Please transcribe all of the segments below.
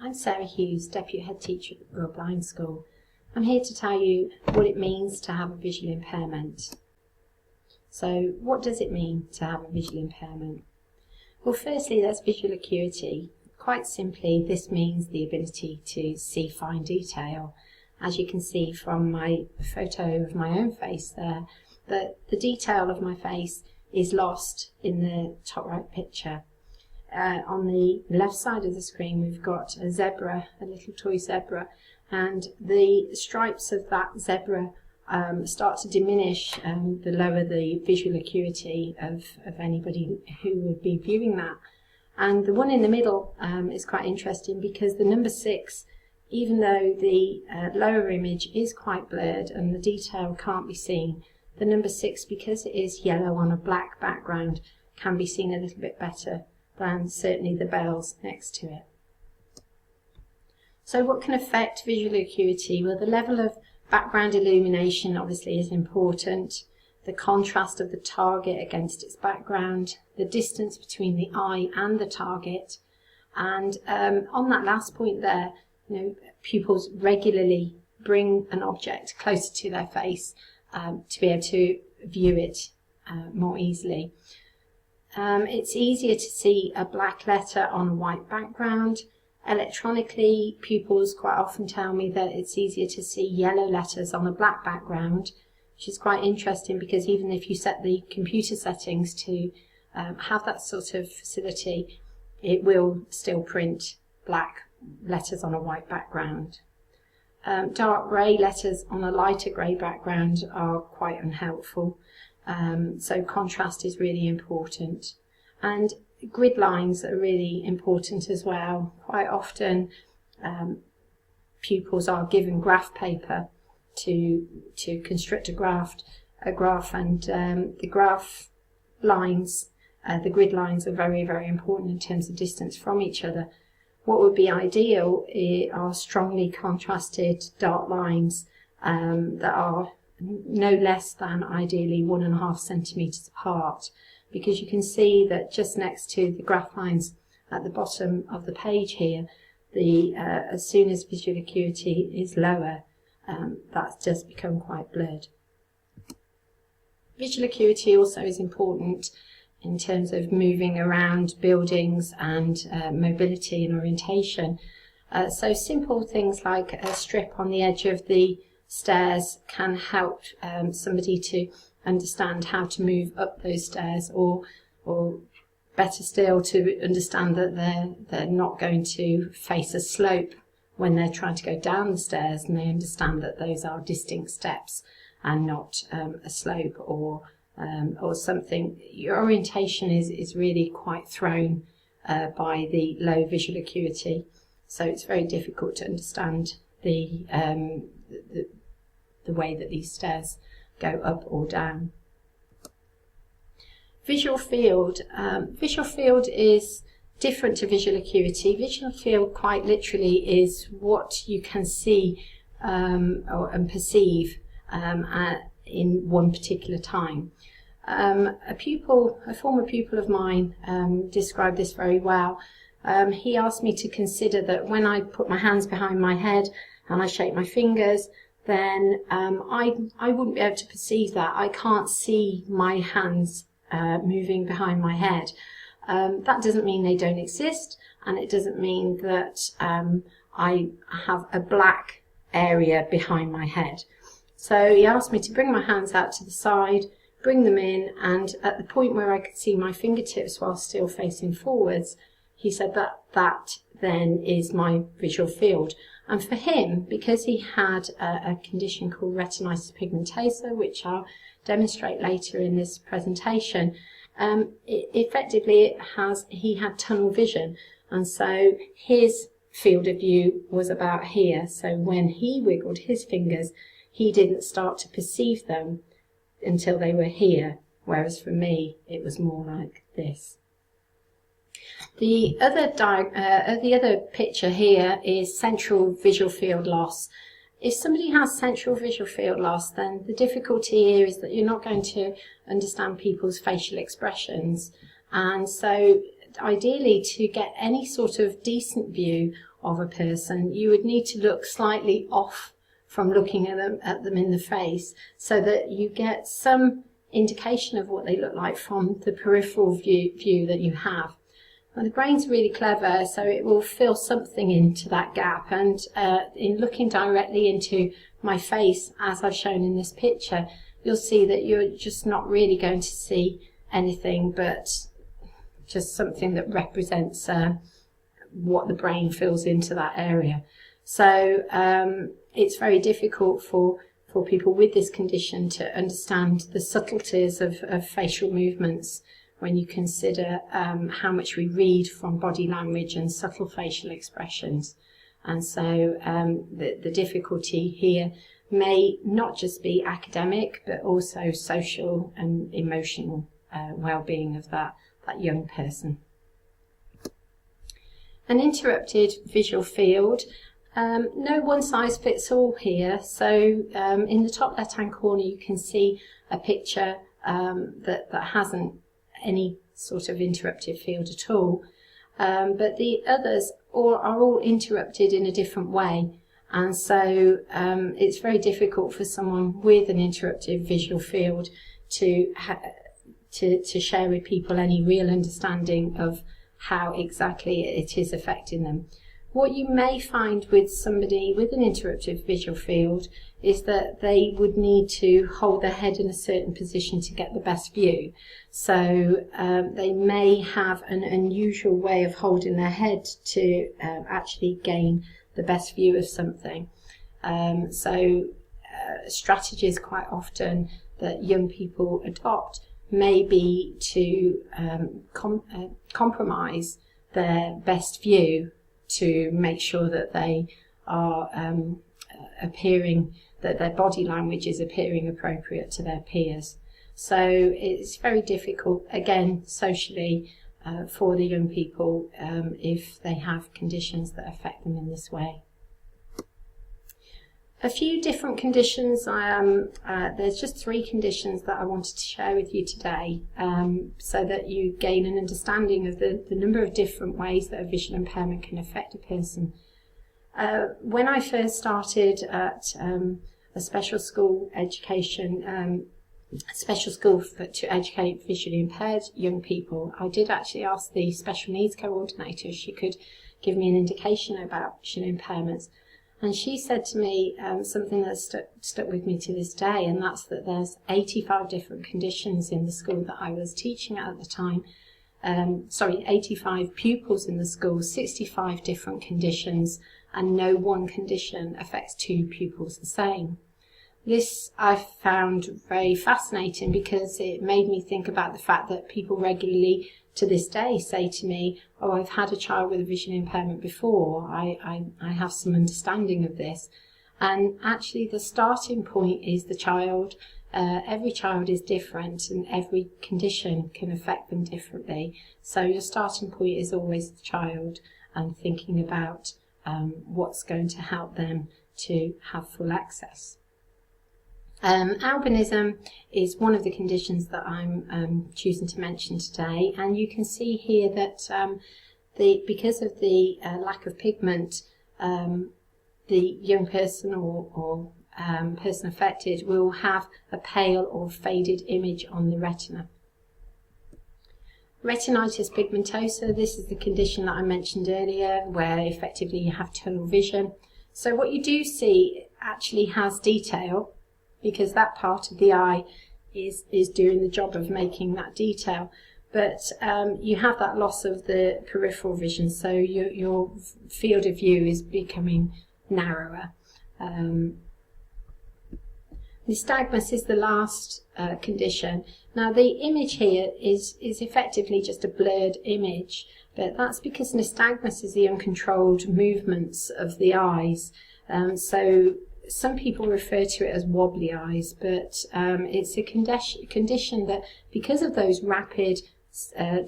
I'm Sarah Hughes, Deputy Head Teacher at the Royal Blind School. I'm here to tell you what it means to have a visual impairment. So what does it mean to have a visual impairment? Well, firstly, there's visual acuity. Quite simply, this means the ability to see fine detail. As you can see from my photo of my own face there, that the detail of my face is lost in the top right picture. On the left side of the screen we've got a zebra, a little toy zebra, and the stripes of that zebra start to diminish the lower the visual acuity of anybody who would be viewing that. And the one in the middle is quite interesting because the number 6, even though the lower image is quite blurred and the detail can't be seen, the number 6, because it is yellow on a black background, can be seen a little bit better than certainly the bells next to it. So what can affect visual acuity? Well, the level of background illumination obviously is important, the contrast of the target against its background, the distance between the eye and the target, and on that last point there, pupils regularly bring an object closer to their face to be able to view it more easily. It's easier to see a black letter on a white background. Electronically, pupils quite often tell me that it's easier to see yellow letters on a black background, which is quite interesting because even if you set the computer settings to have that sort of facility, it will still print black letters on a white background. Dark grey letters on a lighter grey background are quite unhelpful. So contrast is really important, and grid lines are really important as well. Quite often pupils are given graph paper to construct a graph, and the graph lines, the grid lines are very, very important in terms of distance from each other. What would be ideal are strongly contrasted dark lines that are no less than ideally 1.5 centimetres apart, because you can see that just next to the graph lines at the bottom of the page here, as soon as visual acuity is lower, that's just become quite blurred. Visual acuity also is important in terms of moving around buildings and mobility and orientation. So simple things like a strip on the edge of the stairs can help somebody to understand how to move up those stairs, or better still, to understand that they're not going to face a slope when they're trying to go down the stairs, and they understand that those are distinct steps and not a slope or something. Your orientation is really quite thrown by the low visual acuity, so it's very difficult to understand the way that these stairs go up or down. Visual field. Visual field is different to visual acuity. Visual field quite literally is what you can see and perceive in one particular time. A former pupil of mine described this very well. He asked me to consider that when I put my hands behind my head and I shake my fingers, then I wouldn't be able to perceive that. I can't see my hands moving behind my head. That doesn't mean they don't exist, and it doesn't mean that I have a black area behind my head. So he asked me to bring my hands out to the side, bring them in, and at the point where I could see my fingertips while still facing forwards, he said that then is my visual field. And for him, because he had a condition called Retinitis Pigmentosa, which I'll demonstrate later in this presentation, he had tunnel vision, and so his field of view was about here. So when he wiggled his fingers, he didn't start to perceive them until they were here, whereas for me it was more like this. The other picture here is central visual field loss. If somebody has central visual field loss, then the difficulty here is that you're not going to understand people's facial expressions, and so ideally, to get any sort of decent view of a person, you would need to look slightly off from looking at them in the face, so that you get some indication of what they look like from the peripheral view that you have. And the brain's really clever, so it will fill something into that gap. And in looking directly into my face, as I've shown in this picture, you'll see that you're just not really going to see anything but just something that represents what the brain fills into that area. So it's very difficult for people with this condition to understand the subtleties of facial movements when you consider how much we read from body language and subtle facial expressions. And so the difficulty here may not just be academic, but also social and emotional well-being of that young person. An interrupted visual field. No one size fits all here. So in the top left-hand corner you can see a picture that hasn't any sort of interrupted field at all. But the others are all interrupted in a different way. And so it's very difficult for someone with an interrupted visual field to share with people any real understanding of how exactly it is affecting them. What you may find with somebody with an interrupted visual field is that they would need to hold their head in a certain position to get the best view. So they may have an unusual way of holding their head to actually gain the best view of something. Strategies quite often that young people adopt may be to compromise their best view to make sure that they are appearing, that their body language is appearing appropriate to their peers. So it's very difficult, again, socially, for the young people if they have conditions that affect them in this way. A few different conditions. There's just 3 conditions that I wanted to share with you today, so that you gain an understanding of the number of different ways that a visual impairment can affect a person. When I first started at a special school education, to educate visually impaired young people, I did actually ask the special needs coordinator if she could give me an indication about visual impairments. And she said to me something that stuck with me to this day, and that's that there's 85 different conditions in the school that I was teaching at the time. 85 pupils in the school, 65 different conditions, and no one condition affects 2 pupils the same. This I found very fascinating because it made me think about the fact that people regularly to this day say to me, oh, I've had a child with a vision impairment before, I have some understanding of this. And actually the starting point is the child. Every child is different and every condition can affect them differently. So your starting point is always the child and thinking about what's going to help them to have full access. Albinism is one of the conditions that I'm choosing to mention today, and you can see here that because of the lack of pigment, the young person or person affected will have a pale or faded image on the retina. Retinitis pigmentosa, this is the condition that I mentioned earlier, where effectively you have tunnel vision. So what you do see actually has detail, because that part of the eye is doing the job of making that detail. But you have that loss of the peripheral vision, so your field of view is becoming narrower. Nystagmus is the last condition. Now the image here is effectively just a blurred image, but that's because nystagmus is the uncontrolled movements of the eyes. So some people refer to it as wobbly eyes, but it's a condition that, because of those rapid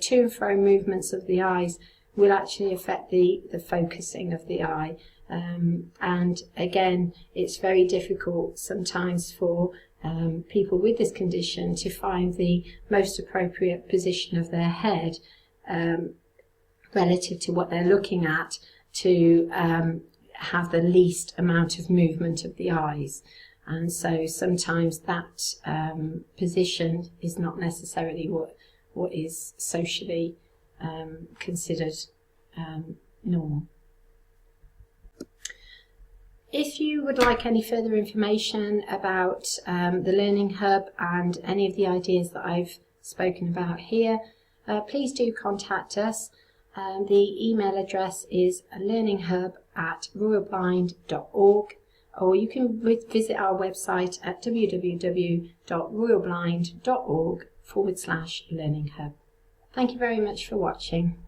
to and fro movements of the eyes, will actually affect the focusing of the eye. And again, it's very difficult sometimes for people with this condition to find the most appropriate position of their head relative to what they're looking at to have the least amount of movement of the eyes. And so sometimes that position is not necessarily what is socially considered normal. If you would like any further information about the Learning Hub and any of the ideas that I've spoken about here, please do contact us. The email address is learninghub@royalblind.org, or you can visit our website at www.royalblind.org/learninghub. Thank you very much for watching.